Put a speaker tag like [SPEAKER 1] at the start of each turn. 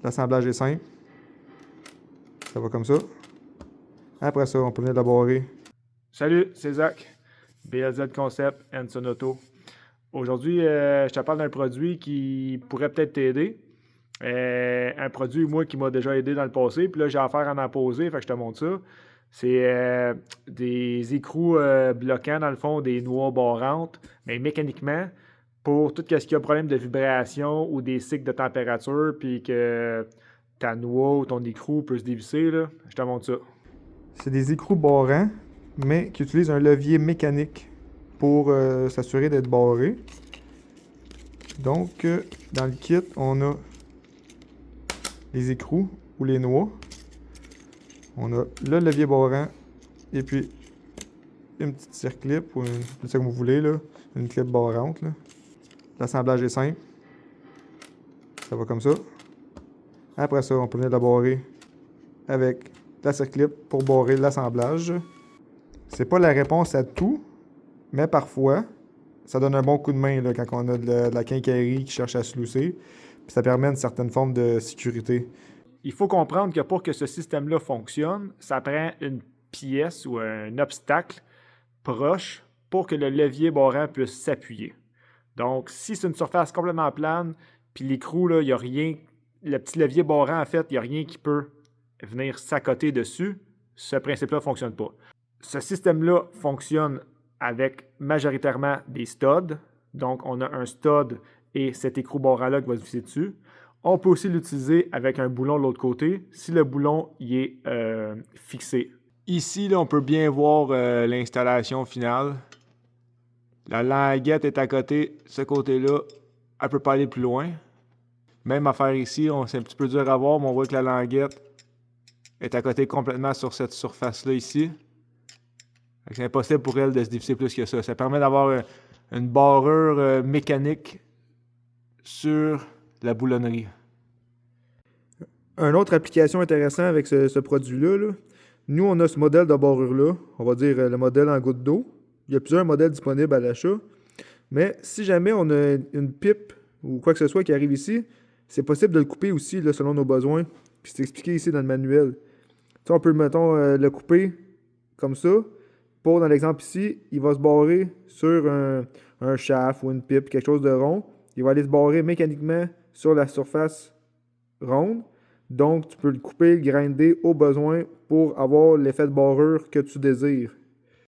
[SPEAKER 1] L'assemblage est simple. Ça va comme ça. Après ça, on peut venir la barrer.
[SPEAKER 2] Salut, c'est Zach, BLZ Concept and Sonoto. Aujourd'hui, je te parle d'un produit qui pourrait peut-être t'aider. Un produit, moi, qui m'a déjà aidé dans le passé. Puis là, j'ai affaire à en poser, fait que je te montre ça. C'est des écrous bloquants, dans le fond, des noix barrantes, mais mécaniquement, pour tout ce qui a problème de vibration ou des cycles de température, puis que ta noix ou ton écrou peut se dévisser, là, je te montre ça.
[SPEAKER 1] C'est des écrous barrants, mais qui utilisent un levier mécanique pour s'assurer d'être barrés. Donc, dans le kit, on a les écrous ou les noix. On a le levier barrant et puis une petite circlip ou une, ça comme vous voulez, là, une clip barrante. L'assemblage est simple. Ça va comme ça. Après ça, on peut venir la barrer avec la circlip pour barrer l'assemblage. C'est pas la réponse à tout, mais parfois, ça donne un bon coup de main là, quand on a de la quincaillerie qui cherche à se lousser. Puis ça permet une certaine forme de sécurité.
[SPEAKER 2] Il faut comprendre que pour que ce système-là fonctionne, ça prend une pièce ou un obstacle proche pour que le levier barrant puisse s'appuyer. Donc, si c'est une surface complètement plane, puis l'écrou, il n'y a rien, le petit levier barrant, en fait, il n'y a rien qui peut venir s'accoter dessus, ce principe-là ne fonctionne pas. Ce système-là fonctionne avec majoritairement des studs. Donc, on a un stud et cet écrou barrant-là qui va se visser dessus. On peut aussi l'utiliser avec un boulon de l'autre côté si le boulon y est fixé. Ici, là, on peut bien voir l'installation finale. La languette est à côté, ce côté-là, elle ne peut pas aller plus loin. Même affaire ici, c'est un petit peu dur à voir, mais on voit que la languette est à côté complètement sur cette surface-là ici. C'est impossible pour elle de se diffuser plus que ça. Ça permet d'avoir une barrure mécanique sur la boulonnerie.
[SPEAKER 1] Une autre application intéressante avec ce produit-là, là, nous, on a ce modèle de barrure-là. On va dire le modèle en goutte d'eau. Il y a plusieurs modèles disponibles à l'achat. Mais si jamais on a une pipe ou quoi que ce soit qui arrive ici, c'est possible de le couper aussi là, selon nos besoins. Puis c'est expliqué ici dans le manuel. T'sais, on peut, mettons, le couper comme ça. Pour, dans l'exemple ici, il va se barrer sur un shaft ou une pipe, quelque chose de rond. Il va aller se barrer mécaniquement sur la surface ronde. Donc, tu peux le couper, le grinder au besoin pour avoir l'effet de barrure que tu désires.